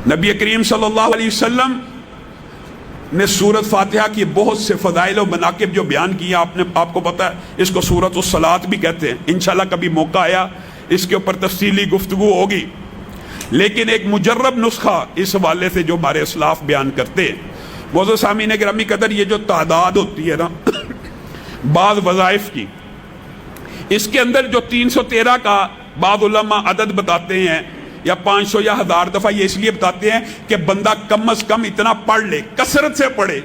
نبی کریم صلی اللہ علیہ وسلم نے سورت فاتحہ کی بہت سے فضائل و مناقب جو بیان کیا، آپ کو پتہ ہے اس کو سورت الصلاۃ بھی کہتے ہیں۔ انشاءاللہ کبھی موقع آیا اس کے اوپر تفصیلی گفتگو ہوگی، لیکن ایک مجرب نسخہ اس حوالے سے جو ہمارے اسلاف بیان کرتے ہیں، معزز سامعین گرامی قدر، یہ جو تعداد ہوتی ہے نا بعض وظائف کی، اس کے اندر جو 313 کا بعض علماء عدد بتاتے ہیں یا 500 یا 1000 دفعہ، یہ اس لیے بتاتے ہیں کہ بندہ کم از کم اتنا پڑھ لے، کثرت سے پڑھے۔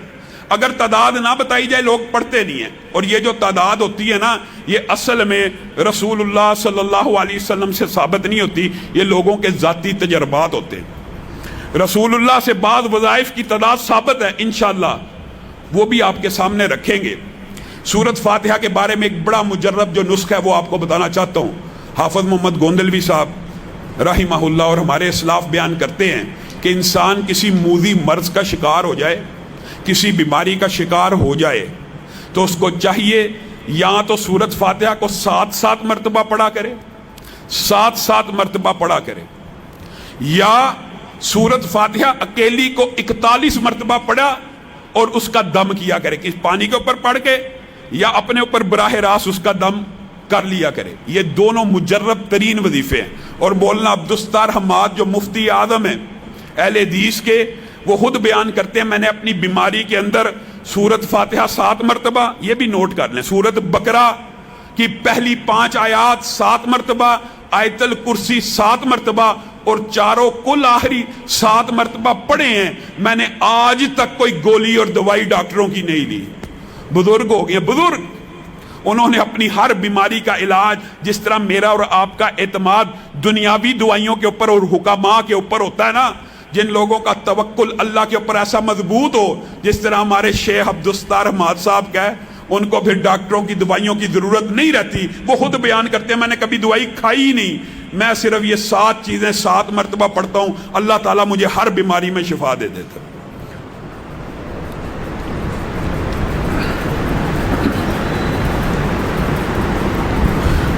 اگر تعداد نہ بتائی جائے لوگ پڑھتے نہیں ہیں، اور یہ جو تعداد ہوتی ہے نا یہ اصل میں رسول اللہ صلی اللہ علیہ وسلم سے ثابت نہیں ہوتی، یہ لوگوں کے ذاتی تجربات ہوتے ہیں۔ رسول اللہ سے بعض وظائف کی تعداد ثابت ہے، انشاءاللہ وہ بھی آپ کے سامنے رکھیں گے۔ سورت فاتحہ کے بارے میں ایک بڑا مجرب جو نسخہ ہے وہ آپ کو بتانا چاہتا ہوں۔ حافظ محمد گوندلوی صاحب رحمہ اللہ اور ہمارے اسلاف بیان کرتے ہیں کہ انسان کسی موذی مرض کا شکار ہو جائے، کسی بیماری کا شکار ہو جائے، تو اس کو چاہیے یا تو سورت فاتحہ کو 7 مرتبہ پڑھا کرے، 7 مرتبہ پڑھا کرے، یا سورت فاتحہ اکیلی کو 41 مرتبہ پڑھا اور اس کا دم کیا کرے، کہ پانی کے اوپر پڑھ کے یا اپنے اوپر براہ راست اس کا دم کر لیا کرے۔ یہ دونوں مجرب ترین وظیفے ہیں۔ اور مولانا عبدالستار حماد جو مفتی اعظم ہیں اہل حدیث کے، وہ خود بیان کرتے ہیں میں نے اپنی بیماری کے اندر سورت فاتحہ 7 مرتبہ، یہ بھی نوٹ کر لیں، سورت بقرہ کی پہلی 5 آیات 7 مرتبہ، آیت الکرسی 7 مرتبہ، اور چاروں کل آخری 7 مرتبہ پڑھے ہیں۔ میں نے آج تک کوئی گولی اور دوائی ڈاکٹروں کی نہیں لی۔ بزرگ ہو گئے، بزرگ، انہوں نے اپنی ہر بیماری کا علاج، جس طرح میرا اور آپ کا اعتماد دنیاوی دوائیوں کے اوپر اور حکماء کے اوپر ہوتا ہے نا، جن لوگوں کا توکل اللہ کے اوپر ایسا مضبوط ہو، جس طرح ہمارے شیخ عبدالستار حماد صاحب کا ہے، ان کو پھر ڈاکٹروں کی دوائیوں کی ضرورت نہیں رہتی۔ وہ خود بیان کرتے ہیں میں نے کبھی دوائی کھائی ہی نہیں، میں صرف یہ 7 چیزیں 7 مرتبہ پڑھتا ہوں، اللہ تعالیٰ مجھے ہر بیماری میں شفا دے دیتا ہے۔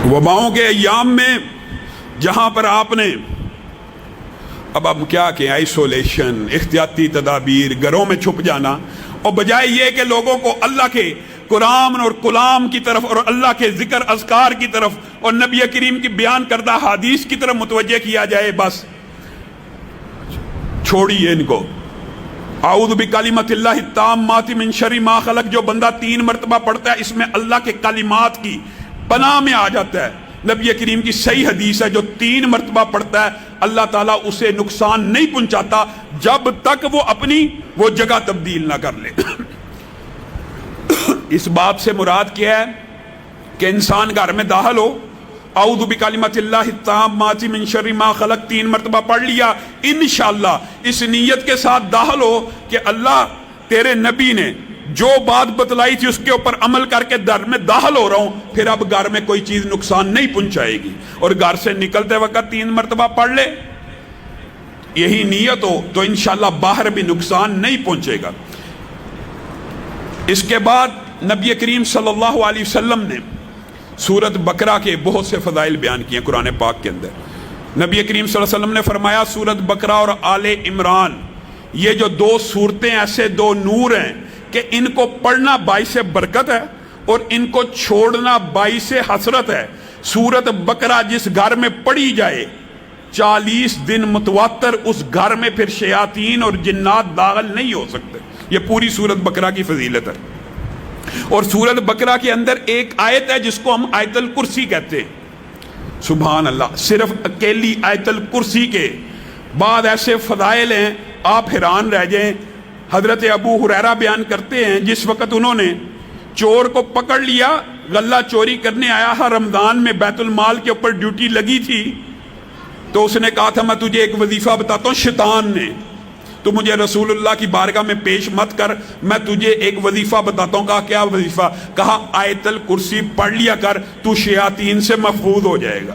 وباؤں کے ایام میں جہاں پر آپ نے اب کیا کہ آئسولیشن، احتیاطی تدابیر، گھروں میں چھپ جانا، اور بجائے یہ کہ لوگوں کو اللہ کے قرآن اور کلام کی طرف اور اللہ کے ذکر اذکار کی طرف اور نبی کریم کی بیان کردہ حدیث کی طرف متوجہ کیا جائے، بس چھوڑیے ان کو۔ اعوذ بکلمات اللہ التامات من شر ما خلق جو بندہ 3 مرتبہ پڑھتا ہے، اس میں اللہ کے کلمات کی پناہ میں آ جاتا ہے۔ نبی کریم کی صحیح حدیث ہے جو 3 مرتبہ پڑھتا ہے اللہ تعالیٰ اسے نقصان نہیں پہنچاتا جب تک وہ اپنی وہ جگہ تبدیل نہ کر لے۔ اس بات سے مراد کیا ہے کہ انسان گھر میں داخل ہو، اعوذ بکلمات اللہ التامات من شر ما خلق 3 مرتبہ پڑھ لیا، انشاءاللہ اس نیت کے ساتھ داخل ہو کہ اللہ تیرے نبی نے جو بات بتلائی تھی اس کے اوپر عمل کر کے گھر میں داخل ہو رہا ہوں، پھر اب گھر میں کوئی چیز نقصان نہیں پہنچائے گی، اور گھر سے نکلتے وقت 3 مرتبہ پڑھ لے، یہی نیت ہو تو انشاءاللہ باہر بھی نقصان نہیں پہنچے گا۔ اس کے بعد نبی کریم صلی اللہ علیہ وسلم نے سورت بقرہ کے بہت سے فضائل بیان کیے قرآن پاک کے اندر۔ نبی کریم صلی اللہ علیہ وسلم نے فرمایا سورت بقرہ اور آل عمران یہ جو 2 صورتیں ایسے 2 نور ہیں کہ ان کو پڑھنا باعث برکت ہے اور ان کو چھوڑنا باعث حسرت ہے۔ سورت بقرہ جس گھر میں پڑھی جائے 40 دن متواتر اس گھر میں پھر شیاطین اور جنات داخل نہیں ہو سکتے۔ یہ پوری سورت بقرہ کی فضیلت ہے۔ اور سورت بقرہ کے اندر ایک آیت ہے جس کو ہم آیت الکرسی کہتے ہیں۔ سبحان اللہ، صرف اکیلی آیت الکرسی کے بعد ایسے فضائل ہیں آپ حیران رہ جائیں۔ حضرت ابو ہریرہ بیان کرتے ہیں جس وقت انہوں نے چور کو پکڑ لیا، غلہ چوری کرنے آیا تھا، رمضان میں بیت المال کے اوپر ڈیوٹی لگی تھی، تو اس نے کہا تھا میں تجھے ایک وظیفہ بتاتا ہوں، شیطان نے تو مجھے رسول اللہ کی بارگاہ میں پیش مت کر، میں تجھے ایک وظیفہ بتاتا ہوں۔ کہا کیا وظیفہ؟ کہا آیت الکرسی پڑھ لیا کر، تو شیاطین سے محفوظ ہو جائے گا۔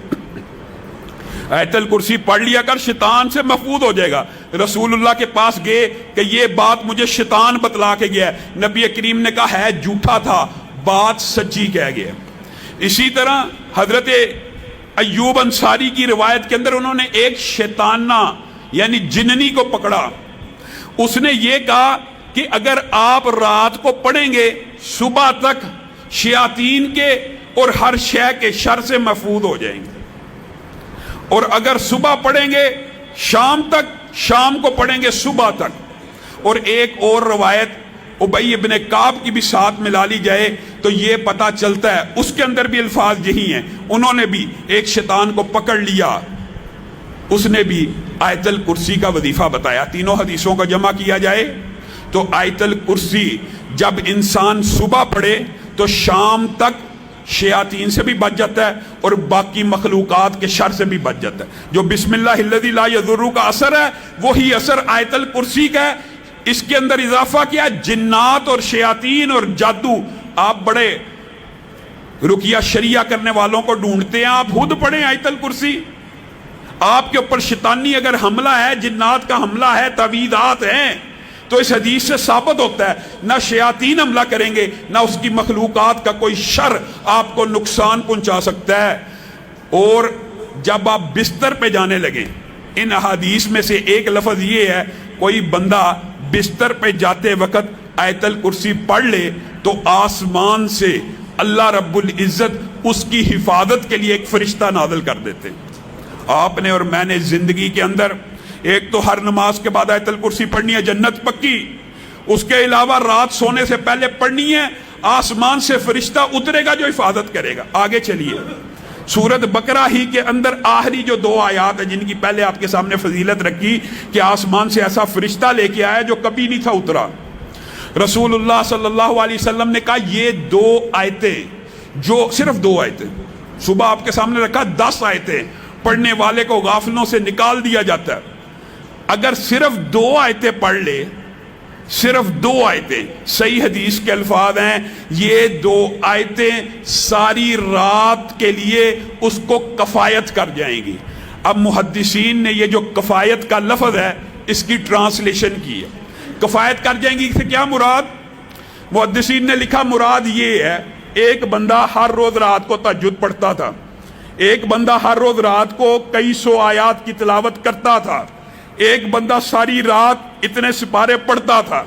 آیت الکرسی پڑھ لیا کر، شیطان سے محفوظ ہو جائے گا۔ رسول اللہ کے پاس گئے کہ یہ بات مجھے شیطان بتلا کے گیا ہے۔ نبی کریم نے کہا ہے جھوٹا تھا، بات سچی کہہ گیا۔ اسی طرح حضرت ایوب انصاری کی روایت کے اندر انہوں نے ایک شیطانہ یعنی جننی کو پکڑا. اس نے یہ کہا کہ اگر آپ رات کو پڑھیں گے صبح تک شیاطین کے اور ہر شے کے شر سے محفوظ ہو جائیں گے, اور اگر صبح پڑھیں گے شام تک, شام کو پڑھیں گے صبح تک. اور ایک اور روایت ابی ابن کعب کی بھی ساتھ ملا لی جائے تو یہ پتہ چلتا ہے اس کے اندر بھی الفاظ یہی ہیں. انہوں نے بھی ایک شیطان کو پکڑ لیا, اس نے بھی آیت الکرسی کا وظیفہ بتایا. تینوں حدیثوں کا جمع کیا جائے تو آیت الکرسی جب انسان صبح پڑھے تو شام تک شیاطین سے بھی بچ جاتا ہے اور باقی مخلوقات کے شر سے بھی بچ جاتا ہے. جو بسم اللہ الذی لا یضر کا اثر ہے وہی اثر آیت الکرسی کا ہے. اس کے اندر اضافہ کیا, جنات اور شیاطین اور جادو. آپ بڑے رقیہ شریعہ کرنے والوں کو ڈھونڈتے ہیں, آپ خود پڑھیں آیت الکرسی. آپ کے اوپر شیطانی اگر حملہ ہے, جنات کا حملہ ہے, تعویذات ہیں, تو اس حدیث سے ثابت ہوتا ہے نہ شیاطین حملہ کریں گے نہ اس کی مخلوقات کا کوئی شر آپ کو نقصان پہنچا سکتا ہے. اور جب آپ بستر پہ جانے لگیں, ان احادیث میں سے ایک لفظ یہ ہے, کوئی بندہ بستر پہ جاتے وقت آیت الکرسی پڑھ لے تو آسمان سے اللہ رب العزت اس کی حفاظت کے لیے ایک فرشتہ نازل کر دیتے. آپ نے اور میں نے زندگی کے اندر ایک تو ہر نماز کے بعد آیت الکرسی پڑھنی ہے, جنت پکی. اس کے علاوہ رات سونے سے پہلے پڑھنی ہے, آسمان سے فرشتہ اترے گا جو حفاظت کرے گا. آگے چلیے, سورت بقرہ ہی کے اندر آخری جو 2 آیات ہیں جن کی پہلے آپ کے سامنے فضیلت رکھی کہ آسمان سے ایسا فرشتہ لے کے آیا جو کبھی نہیں تھا اترا. رسول اللہ صلی اللہ علیہ وسلم نے کہا یہ 2 آیتیں, جو صرف 2 آیتیں صبح آپ کے سامنے رکھا, 10 آیتیں پڑھنے والے کو غافلوں سے نکال دیا جاتا ہے. اگر صرف 2 آیتیں پڑھ لے, صرف 2 آیتیں, صحیح حدیث کے الفاظ ہیں یہ 2 آیتیں ساری رات کے لیے اس کو کفایت کر جائیں گی. اب محدثین نے یہ جو کفایت کا لفظ ہے اس کی ٹرانسلیشن کی ہے. کفایت کر جائیں گی سے کیا مراد؟ محدثین نے لکھا مراد یہ ہے, ایک بندہ ہر روز رات کو تہجد پڑھتا تھا, ایک بندہ ہر روز رات کو کئی 100 آیات کی تلاوت کرتا تھا, ایک بندہ ساری رات اتنے سپارے پڑھتا تھا.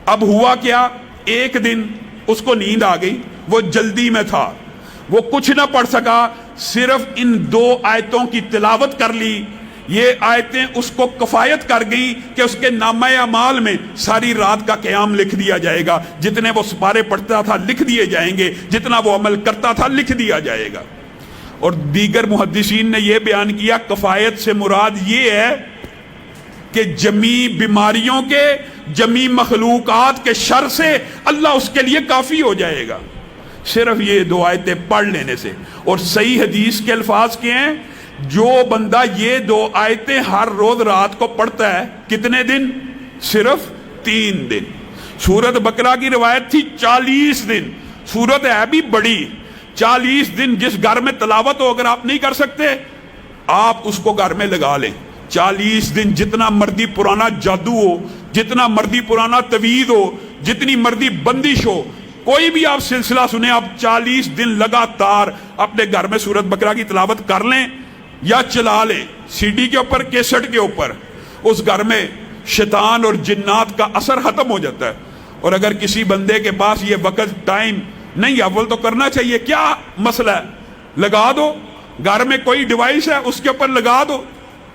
اب ہوا کیا, ایک دن اس کو نیند آ گئی, وہ جلدی میں تھا, وہ کچھ نہ پڑھ سکا, صرف ان 2 آیتوں کی تلاوت کر لی. یہ آیتیں اس کو کفایت کر گئی کہ اس کے نامہ اعمال میں ساری رات کا قیام لکھ دیا جائے گا, جتنے وہ سپارے پڑھتا تھا لکھ دیے جائیں گے, جتنا وہ عمل کرتا تھا لکھ دیا جائے گا. اور دیگر محدثین نے یہ بیان کیا کفایت سے مراد یہ ہے کہ جمی بیماریوں کے, جمی مخلوقات کے شر سے اللہ اس کے لیے کافی ہو جائے گا صرف یہ 2 آیتیں پڑھ لینے سے. اور صحیح حدیث کے الفاظ کیا ہیں, جو بندہ یہ 2 آیتیں ہر روز رات کو پڑھتا ہے, کتنے دن؟ صرف 3 دن. سورت بقرہ کی روایت تھی 40 دن, سورت ہے بھی بڑی, 40 دن جس گھر میں تلاوت ہو اگر آپ نہیں کر سکتے آپ اس کو گھر میں لگا لیں. 40 دن جتنا مرضی پرانا جادو ہو, جتنا مرضی پرانا تویز ہو, جتنی مرضی بندش ہو, کوئی بھی آپ سلسلہ سنیں, آپ 40 دن لگاتار اپنے گھر میں سورت بقرہ کی تلاوت کر لیں یا چلا لیں سی ڈی کے اوپر, کیسٹ کے اوپر. اس گھر میں شیطان اور جنات کا اثر ختم ہو جاتا ہے. اور اگر کسی بندے کے پاس یہ وقت ٹائم نہیں, اول تو کرنا چاہیے, کیا مسئلہ ہے, لگا دو. گھر میں کوئی ڈیوائس ہے اس کے اوپر لگا دو,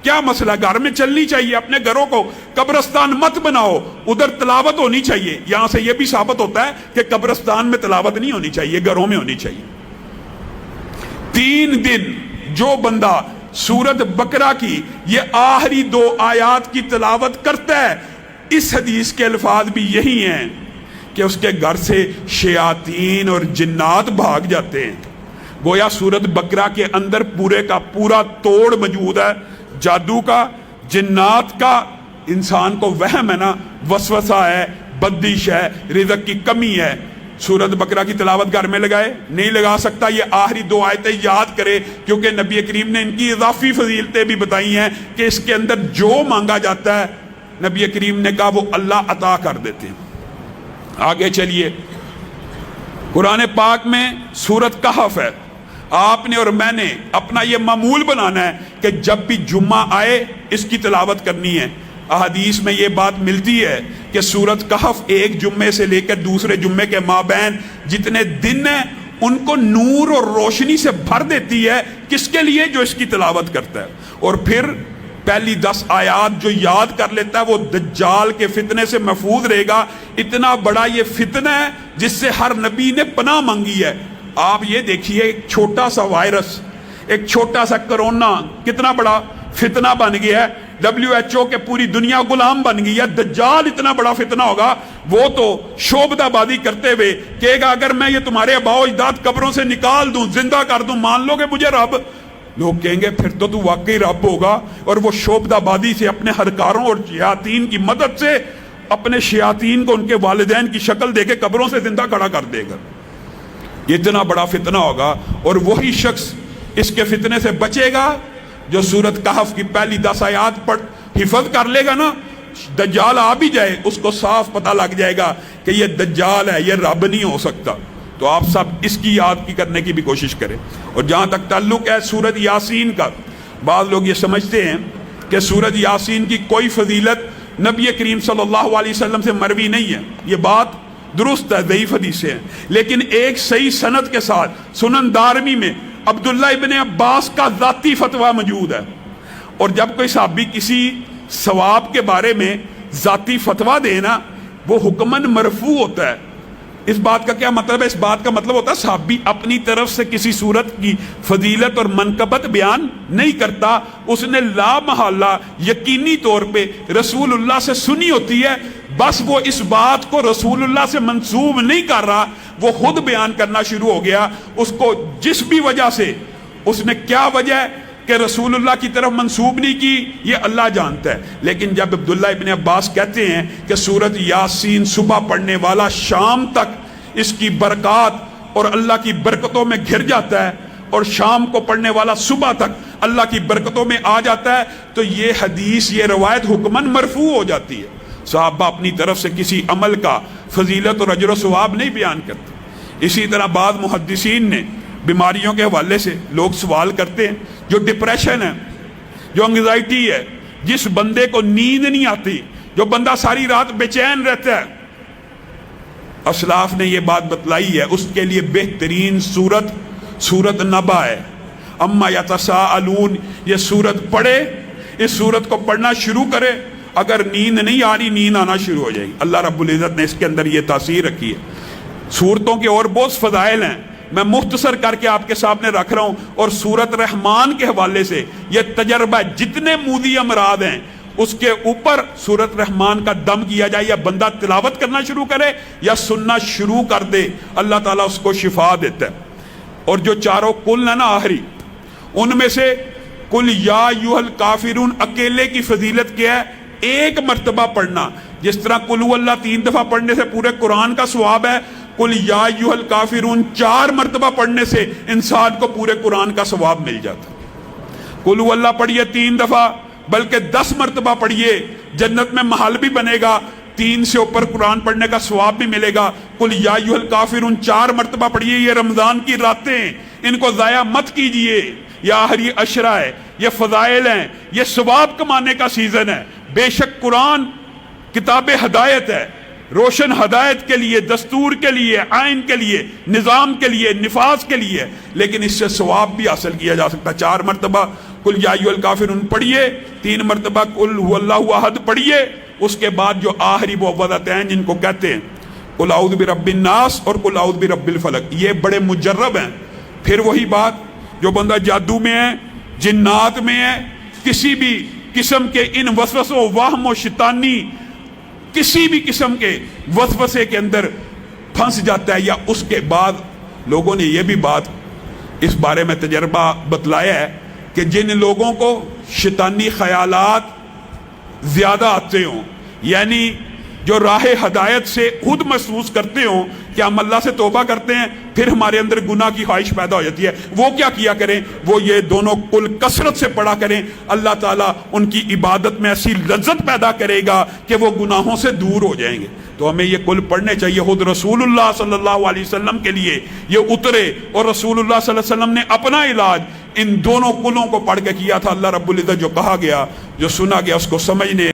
کیا مسئلہ, گھر میں چلنی چاہیے. اپنے گھروں کو قبرستان مت بناؤ, ادھر تلاوت ہونی چاہیے. یہاں سے یہ بھی ثابت ہوتا ہے کہ قبرستان میں تلاوت نہیں ہونی چاہیے, گھروں میں ہونی چاہیے. 3 دن جو بندہ سورت بقرہ کی یہ آخری 2 آیات کی تلاوت کرتا ہے, اس حدیث کے الفاظ بھی یہی ہیں کہ اس کے گھر سے شیاطین اور جنات بھاگ جاتے ہیں. گویا سورت بقرہ کے اندر پورے کا پورا توڑ موجود ہے, جادو کا, جنات کا. انسان کو وہم ہے نا, وسوسہ ہے, بدش ہے, رزق کی کمی ہے. سورت بقرہ کی تلاوت گھر میں لگائے, نہیں لگا سکتا, یہ آخری 2 آیتیں یاد کرے, کیونکہ نبی کریم نے ان کی اضافی فضیلتیں بھی بتائی ہیں کہ اس کے اندر جو مانگا جاتا ہے نبی کریم نے کہا وہ اللہ عطا کر دیتے ہیں. آگے چلیے, قرآن پاک میں سورت کہف ہے, آپ نے اور میں نے اپنا یہ معمول بنانا ہے کہ جب بھی جمعہ آئے اس کی تلاوت کرنی ہے۔ احادیث میں یہ بات ملتی ہے کہ سورۃ کہف ایک جمعے سے لے کر دوسرے جمعے کے مابین جتنے دن ہیں ان کو نور اور روشنی سے بھر دیتی ہے۔ کس کے لیے؟ جو اس کی تلاوت کرتا ہے۔ اور پھر پہلی 10 آیات جو یاد کر لیتا ہے وہ دجال کے فتنے سے محفوظ رہے گا۔ اتنا بڑا یہ فتنہ ہے جس سے ہر نبی نے پناہ مانگی ہے۔ آپ یہ دیکھیے، ایک چھوٹا سا وائرس، ایک چھوٹا سا کرونا کتنا بڑا فتنہ بن گیا ہے۔ WHO کے پوری دنیا غلام بن گئی ہے۔ دجال اتنا بڑا فتنہ ہوگا، وہ تو شعبدہ بازی کرتے ہوئے کہے گا اگر میں یہ تمہارے آباء و اجداد قبروں سے نکال دوں، زندہ کر دوں، مان لو گے مجھے رب؟ لوگ کہیں گے پھر تو واقعی رب ہوگا، اور وہ شعبدہ بازی سے اپنے ہرکاروں اور شیاطین کی مدد سے اپنے شیاطین کو ان کے والدین کی شکل دے کے قبروں سے زندہ کھڑا کر دے گا۔ اتنا بڑا فتنہ ہوگا، اور وہی شخص اس کے فتنے سے بچے گا جو سورۃ کہف کی پہلی 10 آیات پر حفظ کر لے گا نا۔ دجال آ بھی جائے اس کو صاف پتہ لگ جائے گا کہ یہ دجال ہے، یہ رب نہیں ہو سکتا۔ تو آپ سب اس کی یاد کی کرنے کی بھی کوشش کریں۔ اور جہاں تک تعلق ہے سورۃ یاسین کا، بعض لوگ یہ سمجھتے ہیں کہ سورۃ یاسین کی کوئی فضیلت نبی کریم صلی اللہ علیہ وسلم سے مروی نہیں ہے۔ یہ بات درست ہے، ضعیف حدیث ہے، لیکن ایک صحیح سند کے ساتھ سنن دارمی میں عبداللہ ابن عباس کا ذاتی فتویٰ موجود ہے۔ اور جب کوئی صحابی کسی ثواب کے بارے میں ذاتی فتویٰ دینا، وہ حکماً مرفوع ہوتا ہے۔ اس بات کا کیا مطلب ہے؟ اس بات کا مطلب ہوتا ہے صحابی اپنی طرف سے کسی صورت کی فضیلت اور منقبت بیان نہیں کرتا، اس نے لا محالہ یقینی طور پہ رسول اللہ سے سنی ہوتی ہے، بس وہ اس بات کو رسول اللہ سے منسوب نہیں کر رہا، وہ خود بیان کرنا شروع ہو گیا۔ اس کو جس بھی وجہ سے، اس نے کیا وجہ ہے کہ رسول اللہ کی طرف منسوب نہیں کی، یہ اللہ جانتا ہے۔ لیکن جب عبداللہ ابن عباس کہتے ہیں کہ سورۃ یاسین صبح پڑھنے والا شام تک اس کی برکات اور اللہ کی برکتوں میں گھر جاتا ہے، اور شام کو پڑھنے والا صبح تک اللہ کی برکتوں میں آ جاتا ہے، تو یہ حدیث، یہ روایت حکماً مرفوع ہو جاتی ہے۔ صحابہ اپنی طرف سے کسی عمل کا فضیلت اور اجر و ثواب نہیں بیان کرتے۔ اسی طرح بعض محدثین نے بیماریوں کے حوالے سے لوگ سوال کرتے ہیں، جو ڈپریشن ہے، جو انگزائٹی ہے، جس بندے کو نیند نہیں آتی، جو بندہ ساری رات بے چین رہتا ہے، اسلاف نے یہ بات بتلائی ہے اس کے لیے بہترین سورت نبا ہے۔ اما یتساءلون، یہ سورت پڑھے، اس سورت کو پڑھنا شروع کرے، اگر نیند نہیں آ رہی، نیند آنا شروع ہو جائے گی۔ اللہ رب العزت نے اس کے اندر یہ تاثیر رکھی ہے۔ سورتوں کے اور بہت فضائل ہیں، میں مختصر کر کے آپ کے سامنے رکھ رہا ہوں۔ اور سورت رحمان کے حوالے سے یہ تجربہ ہے، جتنے موذی امراض ہیں اس کے اوپر سورت رحمان کا دم کیا جائے، یا بندہ تلاوت کرنا شروع کرے یا سننا شروع کر دے، اللہ تعالیٰ اس کو شفا دیتا ہے۔ اور جو چاروں کل ہیں نا آخری، ان میں سے کل یا ایھا الکافرون اکیلے کی فضیلت کیا ہے؟ ایک مرتبہ پڑھنا۔ جس طرح قل هو اللہ 3 دفعہ پڑھنے سے پورے قرآن کا ثواب ہے، قل یا ایھا الکافرون 4 مرتبہ پڑھنے سے انسان کو پورے قرآن کا ثواب مل جاتا ہے۔ قل هو اللہ پڑھیے 3 دفعہ، بلکہ 10 مرتبہ پڑھیے، جنت میں محل بھی بنے گا، 3 سے اوپر قرآن پڑھنے کا ثواب بھی ملے گا۔ قل یا ایھا الکافرون 4 مرتبہ پڑھیے۔ یہ رمضان کی راتیں، ان کو ضائع مت کیجئے، یہ آخری عشرہ ہے، یہ فضائل ہیں، یہ ثواب کمانے کا سیزن ہے۔ بے شک قرآن کتاب ہدایت ہے، روشن ہدایت کے لیے، دستور کے لیے، آئین کے لیے، نظام کے لیے، نفاذ کے لیے، لیکن اس سے ثواب بھی حاصل کیا جا سکتا ہے۔ 4 مرتبہ قل یا ایھا الکافرون پڑھیے، 3 مرتبہ قل هو اللہ احد پڑھیے، اس کے بعد جو آخری معوذتین جن کو کہتے ہیں قل اعوذ برب الناس اور قل اعوذ برب الفلق، یہ بڑے مجرب ہیں۔ پھر وہی بات، جو بندہ جادو میں ہے، جنات میں ہے، کسی بھی قسم کے ان وسوسوں، وہم و شیطانی کسی بھی قسم کے وسوسے کے اندر پھنس جاتا ہے، یا اس کے بعد لوگوں نے یہ بھی بات اس بارے میں تجربہ بتلایا ہے کہ جن لوگوں کو شیطانی خیالات زیادہ آتے ہوں، یعنی جو راہ ہدایت سے خود محسوس کرتے ہوں کہ ہم اللہ سے توبہ کرتے ہیں پھر ہمارے اندر گناہ کی خواہش پیدا ہو جاتی ہے، وہ کیا کیا کریں؟ وہ یہ دونوں کل کثرت سے پڑھا کریں، اللہ تعالیٰ ان کی عبادت میں ایسی لذت پیدا کرے گا کہ وہ گناہوں سے دور ہو جائیں گے۔ تو ہمیں یہ کل پڑھنے چاہیے، خود رسول اللہ صلی اللہ علیہ وسلم کے لیے یہ اترے، اور رسول اللہ صلی اللہ علیہ وسلم نے اپنا علاج ان دونوں کلوں کو پڑھ کے کیا تھا۔ اللہ رب العزت جو کہا گیا، جو سنا گیا، اس کو سمجھنے